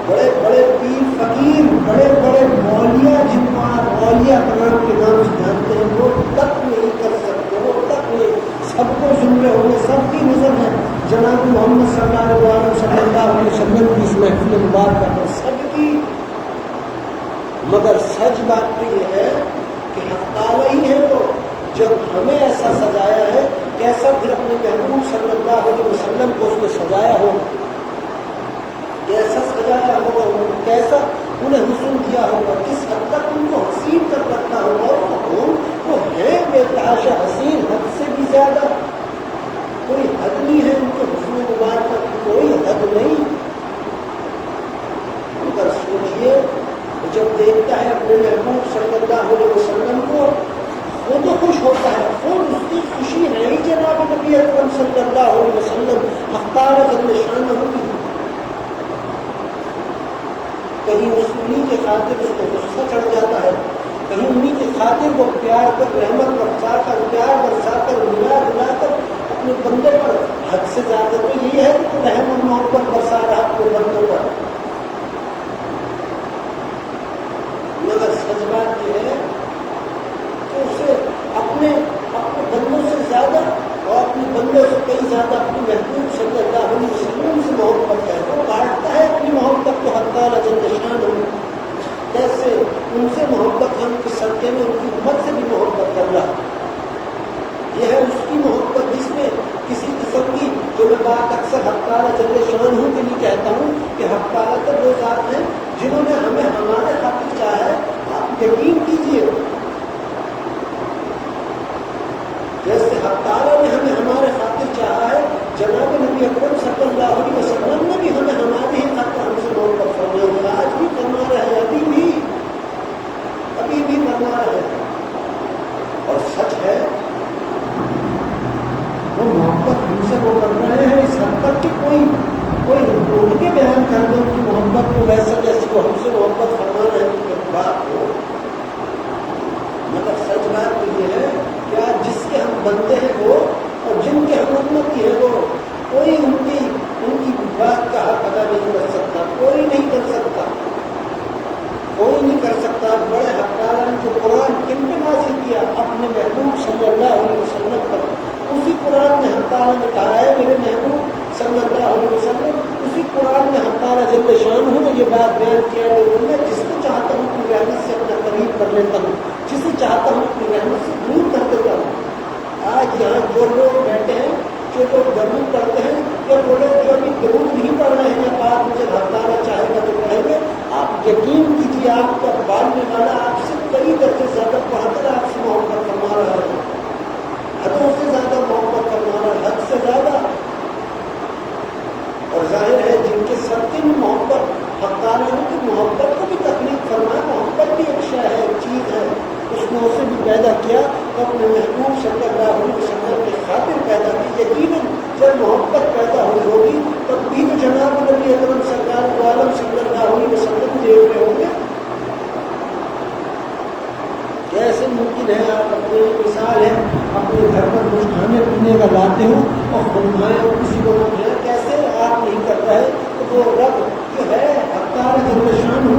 [SPEAKER 1] بڑے بڑے پیر فقیر بڑے بڑے مولیا جن کو آپ مولیا کرام کے نام سے جانتے ہیں وہ تک نہیں کر سکتے. وہ تک نہیں. سب کو سن رہے ہوں گے سب کی نظر ہے جناب محمد صلی اللہ علیہ وسلم کی اس محفل مبارکہ پر سب کی. مگر سچ بات تو یہ ہے کہ حق تعالی ہی ہے تو جب ہمیں ایسا سجایا ہے کیسا پھر اپنے محبوب صلی اللہ علیہ وسلم کو اس نے سجایا ہو کیسا سجایا ہوگا کیسا انہیں حسن دیا ہوگا کس حد تک ان کو حسین کر رکھتا ہوگا. وہ ہے بے تحاشا حسین حد سے بھی زیادہ. کوئی حد نہیں ہے ان کے حسن مبارکہ کی کوئی حد نہیں. مگر سوچیے جب دیکھتا ہے اپنے محبوب صلی اللہ علیہ وسلم کو وہ تو خوش ہوتا ہے. خود اس کی خوشی ہے ہی جناب نبی اکرم صلی اللہ علیہ وسلم اختار جل شانہ ہوگی. کہیں اس انہی کے خاطر اس کو غصہ چڑھ جاتا ہے کہیں انہی کے خاطر وہ پیار کر رحمت برسا کر پیار برسا کر ملا دلا کر اپنے بندے پر حد سے زیادہ تو یہی ہے کہ رحم اور محبت برسا رہا اپنے بندوں پر. مگر سچ بات یہ ہے کہ اسے اپنے بندوں سے زیادہ اور اپنے بندوں سے کئی زیادہ اپنے محبوب صلی اللہ علیہ وسلم سے محبت ہے. وہ بانٹتا ہے اپنی محبت کو حق تعالی جل شانہ کیسے ان سے محبت ہم کے صدقے میں ان کی امت سے بھی محبت کر رہا. یہ ہے اس کی محبت جس میں کسی قسم کی جو میں بات اکثر حق تعالی جل شانہ کے لیے کہتا ہوں کہ حق تعالی تو وہ ذات ہیں جنہوں نے ہمیں ہمارے خاطر چاہا ہے. آپ یقین کیجیے جیسے حق تعالیٰ نے ہمیں ہمارے خاطر چاہا ہے جناب نبی اکرم صلی اللہ علیہ وسلم نے بھی ہمیں ہمارے ہی خاطر ہم سے محبت فرمائی. آج بھی فرما رہے ہیں ابھی بھی فرما رہے ہیں. اور سچ ہے وہ محبت ہم سے وہ کر رہے ہیں اس حد تک کہ کوئی ان کے بیان کر دے ان کی محبت کو ویسا جیسے وہ ہم سے محبت فرما رہے ہیں کہ بات ہو. مگر سچ بات تو یہ ہے کہ آج جس کے ہم بندے ہیں وہ اور جن کے ہم امتی ہیں وہ کوئی ان کی بات کا حق ادا نہیں کر سکتا. کوئی نہیں کر سکتا. بڑے حق تعالیٰ نے جو قرآن کن پہ نازل کیا اپنے محبوب صلی اللہ علیہ وسلم پر. اسی قرآن میں حق تعالیٰ نے کہا ہے میرے محبوب صلی اللہ علیہ وسلم. اسی قرآن میں حق تعالیٰ جل شانہ نے یہ بات بیان کیا ہے میں جس کو چاہتا ہوں اپنی رحمت سے اپنا قریب کر لیتا ہوں جسے چاہتا ہوں اپنی رحمت سے دور کر دیتا ہوں. آج یہاں جو لوگ بیٹھے ہیں جو لوگ ضرور پڑھتے ہیں یا وہ لوگ جو ابھی ضرور نہیں پڑھ رہے ہیں بات مجھے حق تعالیٰ چاہے گا تو پڑھیں گے. آپ یقین کیجیے آپ کا بالنے والا آپ سے کئی درجے زیادہ پڑھ کر آپ سے محبت فرما رہا ہے. حدوں سے زیادہ محبت فرما رہا ہے. حد سے زیادہ. اور ظاہر ہے جن کے سب کی محبت حق تعالیٰ نے کی محبت کو بھی تکلیف فرمایا. محبت بھی ایک شے ہے ایک چیز ہے. اس نے اسے بھی پیدا کیا تو اپنے محبوب صلی اللہ علیہ وسلم کی خاطر پیدا کی. یقیناً جب محبت پیدا ہوگی تب بھی تو جناب نبی اکرم سرکار دو عالم صلی اللہ علیہ وسلم دیکھ رہے ہوں گے. کیسے ممکن ہے آپ اپنے مثال ہے اپنے گھر پر کچھ کھانے پینے کا لاتے ہو اور فرمائیں اور کسی کو نہ کیسے آپ نہیں کر رہے تو وہ رب جو ہے حق تعالیٰ جل شانہ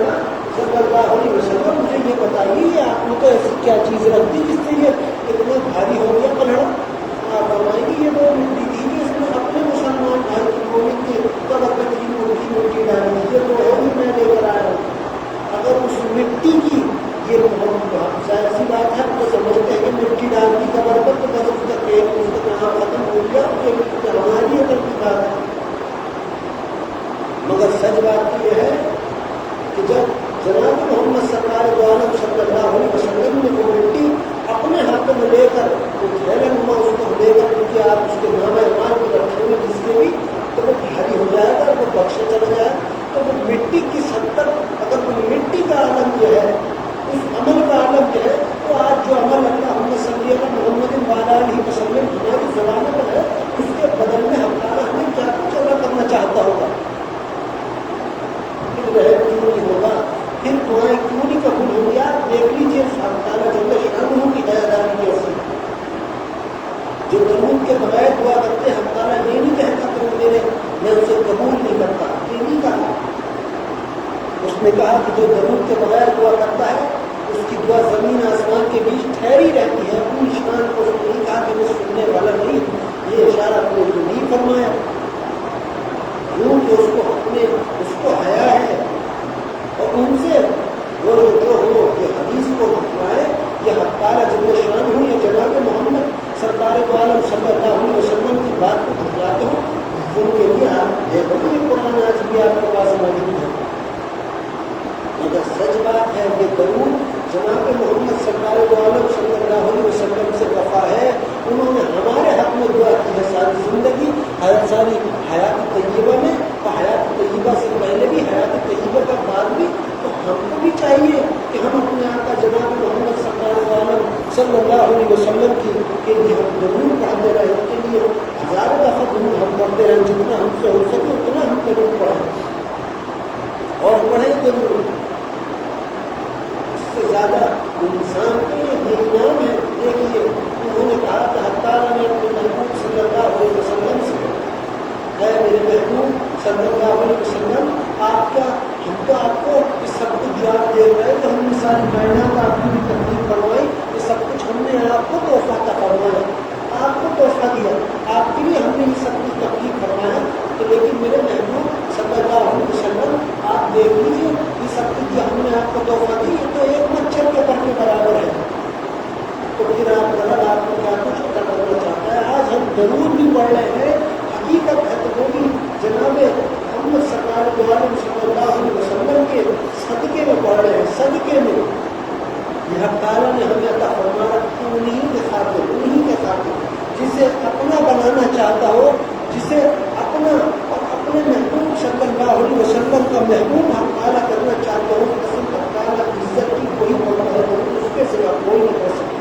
[SPEAKER 1] مولانا صلی اللہ علیہ وسلم مجھے یہ بتائیے کہ آپ نے تو ایسی کیا چیز رکھ دی جس سے یہ اتنا بھاری ہو گیا پلڑا؟ آپ فرمائیں گے یہ وہ مٹی تھی کہ اس میں اپنے مسلمان بھائی کی مومن کی قبر میں کی مٹی ڈالی، یہ تو ہے ہی میں لے کر آیا ہوں۔ اگر اس مٹی کی یہ ظاہر سی بات ہے، تو سمجھتے ہیں کہ مٹی ڈال دی قبر پر تو بس اس کا پیٹ اس کا کہاں ختم ہو گیا، یہ ہماری عقل کی بات ہے۔ مگر سچ بات یہ ہے کہ جب جناب محمد سرکار دو عالم صلی اللہ علیہ وسلم نے وہ مٹی اپنے ہاتھوں میں لے کر نما اس کو لے کر کیونکہ آپ اس کے نام ایمان کو رکھیں گے جس کے بھی تو وہ بھاری ہو جائے گا، وہ بخشے چلا جائے، تو وہ مٹی کس حد تک اگر وہ مٹی کا عالم جو ہے اس عمل کا عالم جو ہے، تو آج جو عمل اللہ محمد صلی اللہ محمد علیہ وسلم ہماری زبانوں پر ہے، اس کے بدل میں ہمیں کیا کچھ ادا کرنا چاہتا ہوگا، پھر وہ کیوں نہیں ہوگا، پھر دعائیں کیوں نہیں قبول ہوں گی؟ آپ دیکھ لیجیے تعالیٰ جو شان کی حیاداری کیسی، جو درود کے بغیر دعا کرتے ہم تعالیٰ یہ نہیں کہتا کہ میرے میں اسے قبول نہیں کرتا، یہ نہیں کہا۔ اس نے کہا کہ جو درود کے بغیر دعا کرتا ہے اس کی دعا زمین آسمان کے بیچ ٹھہری رہتی ہے، اپنی شان کو اس نے نہیں کہا کہ وہ سننے والا نہیں، یہ اشارہ کو نہیں فرمایا، کیوں کہ اس کو حیا ہے، اور ان سے وہ جو ہو یہ حدیث کو دکھوائے، یہ حق تعالیٰ جب شان ہوں یا جناب محمد سرکار دو عالم صلی اللہ علیہ وسلم کی بات کو دکھلاتے ہوں، ان کے لیے آپ دیکھو کہ قرآن آج بھی آپ کے پاس موجود ہے۔ مگر سچ بات ہے یہ درود جناب محمد سرکار دو عالم صلی اللہ علیہ وسلم سے وفا ہے، انہوں نے ہمارے حق میں دعا کی ہے ساری زندگی، ساری حیات طیبہ میں، اور حیات طیبہ سے پہلے بھی، حیات طیبہ کا بعد بھی، تو ہم کو بھی چاہیے کہ ہم اپنے آقا جناب محمد صلی اللہ علیہ وسلم کے لیے ہم درود پڑھتے رہے، ان کے لیے ہزاروں دفعہ درود ہم پڑھتے رہے، جتنا ہم سے ہو سکے اتنا ہم درود پڑھیں اور پڑھیں درود۔ اس سے زیادہ انسان کے لیے یہ انعام ہے۔ دیکھیے انہوں نے کہا کہ حق تعالیٰ نے اپنے محبوب صلی اللہ علیہ وسلم سے، اے میرے محبوب صلی اللہ علیہ وسلم، آپ کا ہم تو آپ کو یہ سب کچھ جو آپ دے رہے تو ہم نے ساری کائنات آپ کی بھی تکلیف فرمائی، یہ سب کچھ ہم نے آپ کو تحفہ کا فرمایا، آپ کو تحفہ دیا، آپ کے لیے ہم نے یہ سب کچھ تکلیف فرمایا، تو لیکن میرے محبوب صلی اللہ علیہ وسلم آپ دیکھ لیجیے یہ سب کچھ جو ہم نے آپ کو تحفہ دی یہ تو ایک مچھر کے پر کے برابر ہے، تو پھر آپ غلط آپ کو کیا کچھ عطا کرنا چاہتا ہے۔ آج ہم ضرور بھی پڑھ رہے ہیں، حقیقت ہے تو وہ بھی جناب محمد سرکار دو عالم صلی اللہ علیہ وسلم کے صدقے میں پڑھ رہے ہیں، صدقے میں یہ حق تعالیٰ نے ہمیں عطا فرمایا کہ انہیں کے خاطر جسے اپنا بنانا چاہتا ہو، جسے اپنا اور اپنے محبوب صلی اللہ علیہ وسلم کا محبوب حق تعالیٰ کرنا چاہتا ہو، قسم حق تعالیٰ کی عزت کی کوئی موقع ہے اس کے سوا کوئی نہیں کر سکتا،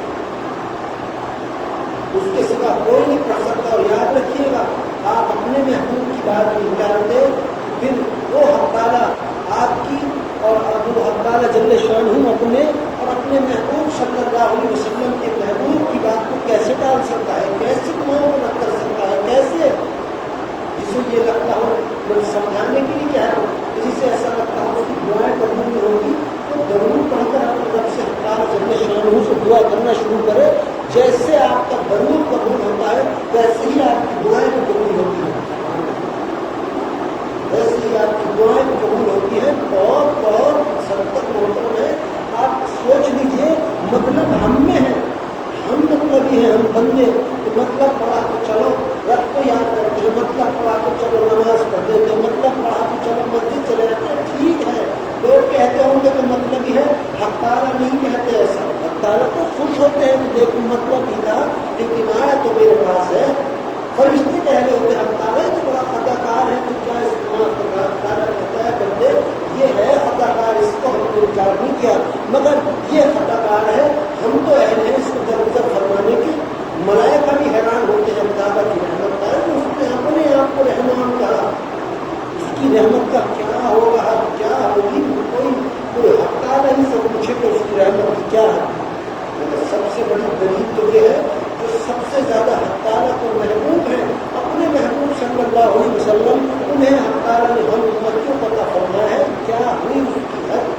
[SPEAKER 1] اس کے سوا کوئی نہیں کر سکتا۔ اور یاد رکھیے گا آپ اپنے محبوب کی بات نہیں جانتے، پھر وہ حق تعالیٰ آپ کی اور ابو حق تعالیٰ جل شانہ اپنے اور اپنے محبوب صلی اللہ علیہ وسلم کے محبوب کی بات کو کیسے ڈال سکتا ہے، کیسے دعاؤں کو رد کر سکتا ہے، کیسے جسے یہ لگتا ہو میں سمجھانے کے لیے کہہ رہا ہوں، جسے ایسا لگتا ہو کہ دعائیں قبول نہیں ہوگی تو ضرور پڑھ کر اپنے رب سے حق تعالیٰ جل شانہ سے دعا کرنا شروع کرے، جیسے آپ کا درود قبول ہوتا ہے ویسے ہی آپ کی دعائیں بھی قبول ہوتی ہیں، ویسے ہی آپ کی دعائیں بھی قبول ہوتی ہیں۔ بہت بہت سبقت محترم ہے، آپ سوچ لیجئے مطلب ہم میں ہے، ہم مطلب یہ ہے، ہم بندے تو مطلب پڑھا تو چلو رب کو یاد کرتے ہیں، مطلب پڑھا تو چلو نماز پڑھ دیتے ہیں، مطلب پڑھا تو چلو مسجد چلے جاتے ہیں، ٹھیک ہے، لوگ کہتے ہوں گے کہ مطلب ہی ہے، حق تعالیٰ نہیں کہتے ایسا، حق تعالیٰ تو خوش ہوتے ہیں کہ دیکھو مطلب ہی تھا لیکن آیا تو میرے پاس ہے۔ فرشتے کہہ رہے ہوتے ہیں حق تعالیٰ تو بڑا خطا کار ہے، تو کیا اس تعالیٰ کہتا ہے بندے یہ ہے خطا کار، اس کو ہم نے انکار نہیں کیا، مگر یہ خطا کار ہے، ہم تو اہل ہیں اس کو درگزر فرمانے کی۔ ملائکہ بھی حیران ہوتے ہیں تعالیٰ کی رحمت ہے، اس نے اپنے آپ کو رحمان کہا، اس کی رحمت کا کیا ہوگا، کیا ہوگی، کوئی حق تعالیٰ ہی سے پوچھے کہ اس کی رحمت کی کیا ہے۔ مگر سب سے بڑی دلیل تو یہ ہے جو سب سے زیادہ حق تعالیٰ کو محبوب ہے، اپنے محبوب صلی اللہ علیہ وسلم، انہیں حق تعالیٰ نے ہم امتیوں کو عطا فرمایا ہے، کیا ہوئی اس کی حد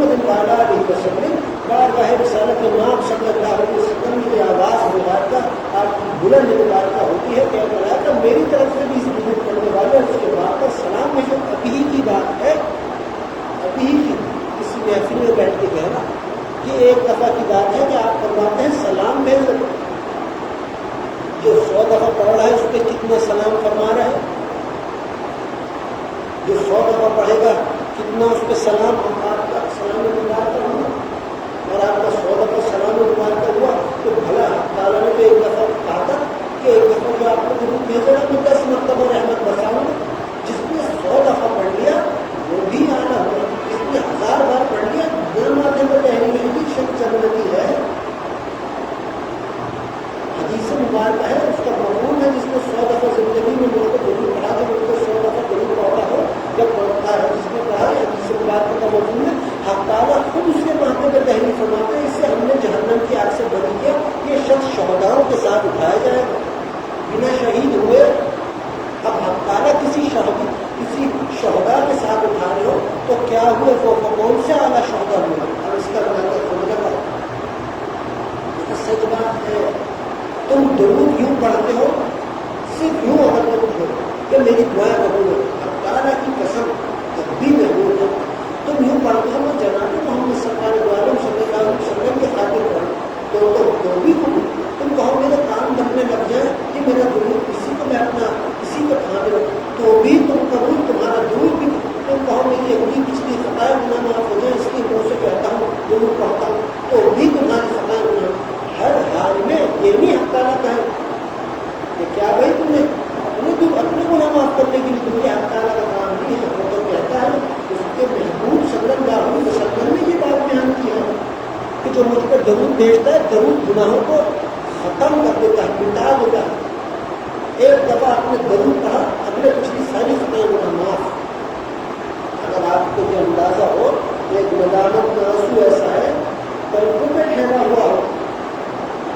[SPEAKER 1] محمد وعلی علیہ وسلم بارگاہ رسالت امام صلی اللہ علیہ وسلم کی آواز مبارکہ آپ کی بلند مبارکہ ہوتی ہے کہ ملائکہ میری طرف سے بھی اس درود پڑھنے والے اس کے بعد پر سلام میں جو ابھی کی بات ہے، ابھی کی کسی محفل میں بیٹھ کے کہنا، یہ ایک دفعہ کی بات ہے کہ آپ فرماتے ہیں سلام بھیج دو. جو 100 دفعہ پڑھ رہا ہے اس پہ کتنا سلام فرما رہا ہے؟ جو 100 دفعہ پڑھے گا کتنا اس پہ سلام آپ کا سلام مبارکہ ہوا، اور آپ کا 100 دفعہ سلام مبارکہ ہوا تو بھلا تعالیٰ نے تو ایک دفعہ کہا تھا کہ ایک دفعہ جو آپ کو ضرور بھیجے گا تو 10 مرتبہ رحمت برساؤں گا. جس نے 100 دفعہ پڑھ لیا وہ بھی اعلیٰ ہوا، جس نے 1000 بار پڑھ لیا دل ماتھے پر ٹہنی نہیں کی شک جنتی ہے. حدیث مبارکہ ہے، اس کا مفہوم ہے جس نے 100 دفعہ زندگی میں مجھ کو ضرور پڑھا کہ مجھ کو 100 دفعہ ضرور پڑھا ہو جب پڑھتا ہے. جس نے کہا حدیث مبارکہ کا مفہوم ہے حق تعالیٰ خود اس کے ماتھے پر ٹہنی فرماتے ہیں، اس سے ہم نے جہنم کی آگ سے بری کیا. یہ شخص شہداؤں کے ساتھ اٹھایا جائے گا بنا شہید ہوئے. اب حق تعالیٰ کسی شہدا کے ساتھ اٹھا رہے ہو تو کیا ہوئے وہ کون سے اعلیٰ شہدا ہوئے؟ اب اس کا خود لگا سچ بات ہے. تم درود یوں پڑھتے ہو، صرف یوں اگر تم ہو کہ میری دعا قبول ہو، حق تعالیٰ کی قسم جب بھی محبوب ہو تم یوں پڑھتے ہو جناب محمد صلی اللہ علیہ وسلم کی خاطر پڑھو تو بھی تم کہو میرے کام بننے لگ جائے کہ میرا درود کسی کو میں اپنا کسی کو تھامے رکھوں تو بھی تم قبول. تمہارا درود بھی تم کہو میری اگلی پچھلی خطائیں گناہ معاف ہو جائے اس کی منہ سے کہتا ہوں درود پڑھتا ہوں تو بھی تمہاری خطائیں گناہ. ہر حال میں یہ نہیں حق تعالیٰ کا ہے کہ کیا بھائی تم نے اپنے گناہ معاف کرنے کے لیے تمہیں حق تعالیٰ کا کام نہیں ہے. وہ تو کہتا ہے اس کے محبوب صلی اللہ علیہ وسلم نے یہ بات بیان کی ہے کہ جو مجھ پر درود بھیجتا ہے درود گناہوں کو ختم کر دیتا ہے، مٹا دیتا ہے. ایک دفعہ آپ نے درود کہا اپنے پچھلی ساری خطائیں گناہ معاف. اگر آپ کو یہ اندازہ ہو ایک ندامت کا آنسو ایسا ہے پلکوں پہ ٹھہرا ہوا ہو،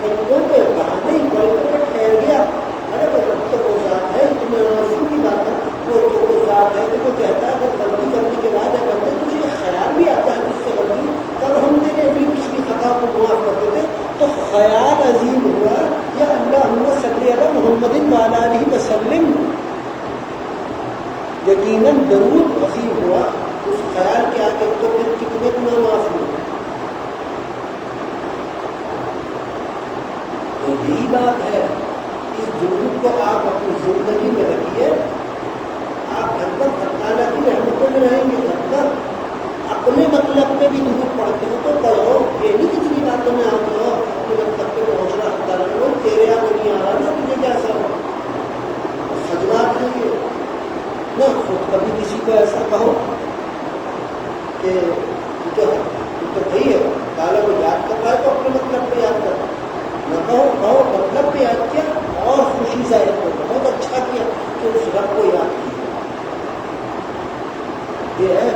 [SPEAKER 1] پلکوں پہ بہا نہیں پلکوں پہ ٹھہر گیا. ارے رب تو وہ ذات ہے، تمہیں آنسو کی بات ہے وہ ذات ہے کہ وہ کہتا ہے اگر غلطی کرنے کے بعد اگر تجھے یہ خیال بھی آتا ہے جس سے غلطی کل ہم تیرے اپنی پچھلی خطا کو معاف کرتے تھے تو خیال عظیم ہوا یا اللہ صلی علی محمد وعلی علیہ وسلم. یقیناً درود عظیم ہوا اس خیال کے آگے تو پھر کتنے گناہ معاف ہوئے. تو یہی بات ہے، اس درود کو آپ اپنی زندگی میں رکھیے. آپ گھر پر تعالیٰ کی رحمتوں میں رہیں گے. گھر پر اپنے مطلب پہ بھی درود پڑھتے ہو تو پڑھو. یہ نہیں کسی باتوں میں آپ ہو اپنے مطلب پہ پہنچ رہا تعالیٰ کو تیرے یہاں نہیں آ رہا نا تجھے کیسا ہو سجوات نہیں ہے نہ. خود کبھی کسی کو ایسا کہو کہ تو صحیح ہے تعالیٰ کو یاد کر رہا ہے تو اپنے مطلب پہ یاد کر نہ کہو مطلب پہ یاد کیا اور خوشی ظاہر کرو. بہت اچھا کیا کہ اس رب کو یاد کیا. یہ ہے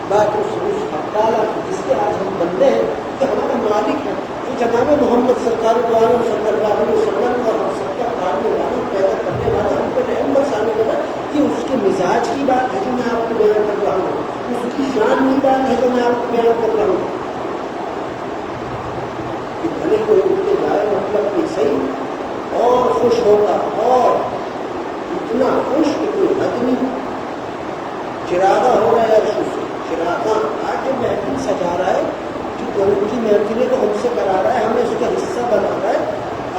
[SPEAKER 1] بات اس حق تعالیٰ جس کے آج ہم بندے ہیں کہ ہمارا مالک ہے جو جناب محمد سرکار عالم صلی اللہ علیہ وسلم اور ہم سب کا کام والا پیدا کرنے والا ہم پہ رحم برسانے والا کہ اس کے مزاج کی بات ہے جو میں آپ کو بیان کر رہا ہوں، اس کی شان کی بات ہے جو میں آپ کو بیان کر رہا ہوں. کہ بھلے کوئی اٹھ کے جائے مطلب کہ صحیح اور خوش ہوگا اور اتنا خوش کہ کوئی حد نہیں. چراغا ہو رہا ہے چراغا آ کے محفل سجا رہا ہے جو ان کی محفلیں کو ہم سے کرا رہا ہے، ہمیں اس کا حصہ بنا رہا ہے.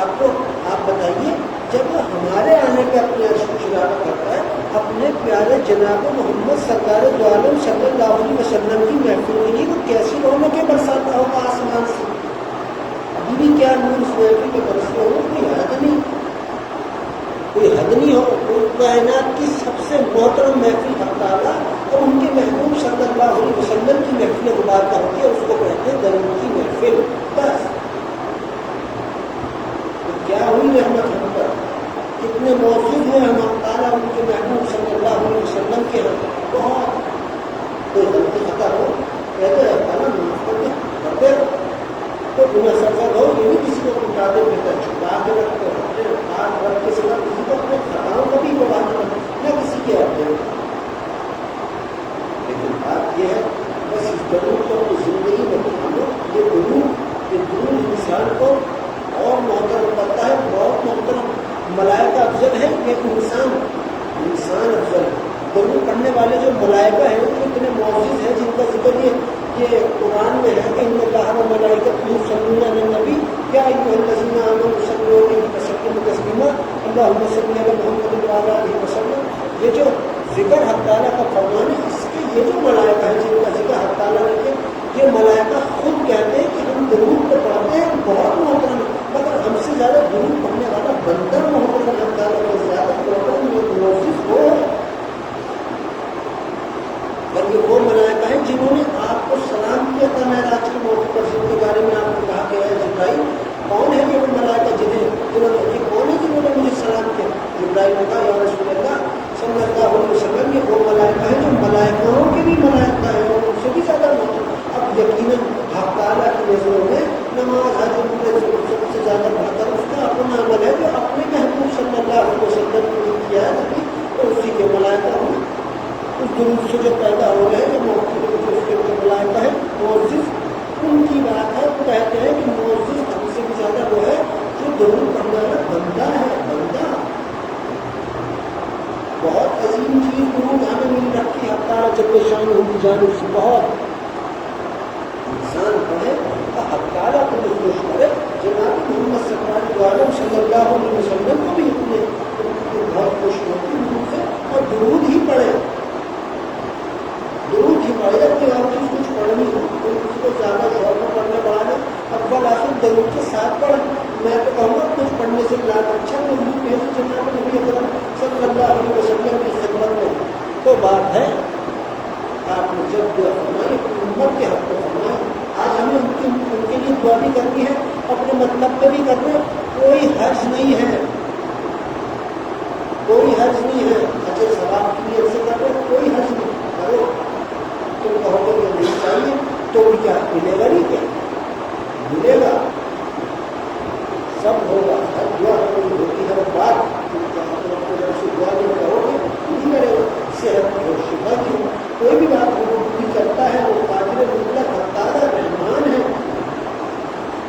[SPEAKER 1] آپ بتائیے جب وہ ہمارے آنے پہ اپنے عرش کو چراغا کرتا ہے اپنے پیارے جناب محمد سرکار دو عالم صلی اللہ علیہ وسلم کی محفل کے لیے وہ کیسی رونقیں برساتا ہوگا آسمان سے. ابھی بھی کیا نور اس محفل میں برسے ہو کوئی حد نہیں ہو. کائنات کی سب سے محترم محفل حق تعالیٰ اور ان کے محبوب صلی اللہ علیہ وسلم کی محفل مبارکہ ہوتی ہے، اس کو کہتے ہیں درود کی محفل. بس تو کیا ہوئی رحمت ہم پر، کتنے موصوف ہیں ہم حق تعالیٰ ان کے محبوب صلی اللہ علیہ وسلم کے ہم. بہت کوئی غلطی خطا ہو کہتے ہیں تعالیٰ معاف کر دے کرتے تو گناہ سرزد ہو یہ بھی کسی کو پٹا دے کہتا ہے چھپا کے رکھتے اپنے ہاتھ رکھ کے سوا کسی کو اپنے خطاؤں کا بھی گواہ نہ کسی کے آتے. لیکن بات یہ ہے بس بس اس درود کو اپنی زندگی میں بنانا. یہ درود انسان کو اور محترم کرتا ہے, بہت محترم. ملائکہ افضل ہے کہ انسان افضل ہے. درود پڑھنے والے جو ملائکہ ہیں وہ اتنے معزز ہیں جن کا ذکر یہ قرآن میں ہے کہ ان اللہ و ملائکتہ یصلون علی النبی یا ایھا الذین آمنوا صلوا علیہ وسلموا تسلیما اللہم صل علی محمد وعلی آلہ وسلم. یہ جو ذکر حق تعالیٰ کا فرمان ہے, اس کے یہ جو ملائکہ ہیں جن کا ذکر حق تعالیٰ نے کیا, یہ ملائکہ خود کہتے ہیں کہ ہم درود پہ پڑھتے ہیں, بہت محترم ہے, مگر ہم سے زیادہ درود پڑھنے والا بندہ محترم حق تعالیٰ کا زیادہ محترم معزز وہ ہے. اور یہ وہ ملائکہ ہیں جنہوں نے آپ کو سلام کیا تھا معراج کے موقع پر, جن کے بارے میں آپ نے کہا کہ اے جبرائیل کون ہے یہ وہ ملائکہ یہ کون ہے جنہوں نے مجھے سلام کیا. جبرائیل نے کہا یا رسول اللہ صلی اللہ علیہ وسلم یہ وہ ملائکہ ہیں جو ملائکوں کے بھی ملائکہ ہیں اور ان سے بھی زیادہ محترم. اب یقیناً حق تعالیٰ کی نظروں میں نماز حج سب سے زیادہ بہتر اس کا اپنا عمل ہے جو اپنے محبوب صلی اللہ علیہ وسلم نے کیا ہے, تو اسی کے ملائکہ ہوں. اس درود سے جو پیدا ہو رہے ہیں اس کے ملائکہ ہے معزز, ان کی بات ہے. وہ کہتے ہیں کہ معزز ہم سے بھی زیادہ وہ ہے جو درود پڑھنے والا بندہ ہے. بندہ بہت عظیم چیز درود ہمیں مل رکھی ہے تعالیٰ جل شانہ کی جانب سے. بہت انسان پڑھے اور حق تعالیٰ کو خوش کرے. جناب محمد صلی اللہ علیہ وسلم کو بھی اپنے بہت خوش ہوتی درود سے, اور درود ہی پڑھے. درود ہی پڑھے اپنی اور چیز کچھ پڑھنی ہو, کسی کو زیادہ شوق میں پڑھنے پڑھانا اول آخر درود کے ساتھ پڑھ. میں تو کہوں گا کچھ پڑھنے سے لاکھ اچھا درود بھیج جناب نبی اکرم صلی اللہ علیہ وسلم کی خدمت میں. تو بات ہے آپ نے جب دعا فرمائی اپنی امت کے حق کو فرمائی. آج ہمیں ان کے لیے دعا بھی کرنی ہے, اپنے مطلب پہ بھی کرنا. کوئی حرج نہیں ہے, کوئی حرج نہیں ہے. اچھے ثواب کی نیت سے کر رہے کوئی حرج نہیں. کرو تم کہو گے کہ نہیں چاہیے تو بھی کیا ملے گا, نہیں کیا ملے گا, سب ہوگا. ہر دعا ہوتی ہے بات دعا نہیں کرو گے نہیں کرے گا. صحت کی ہو, شفا کی ہو, کوئی بھی بات ہو پوری کرتا ہے وہ قادر مطلق حق تعالیٰ رحمان ہے.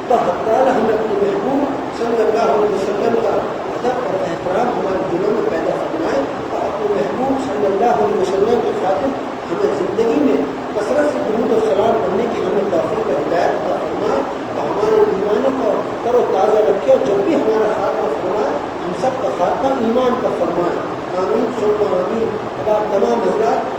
[SPEAKER 1] تو حق تعالیٰ ہمیں اپنے محبوب صلی اللہ علیہ وسلم کا ادب اور احترام ہمارے دلوں میں پیدا فرمائے, اور اپنے محبوب صلی اللہ علیہ وسلم کی خاطر ہمیں زندگی میں کثرت سے درود و سلام پڑھنے کی ہمیں توفیق اور ہدایت عطا فرمائے, اور ہمارے ایمانوں کو تر و تازہ رکھے, اور جب بھی ہمارا خاتمہ فرمائے ہم سب کا خاتمہ ایمان کا فرمائے. آمین ثم آمین. اب آپ تمام حضرات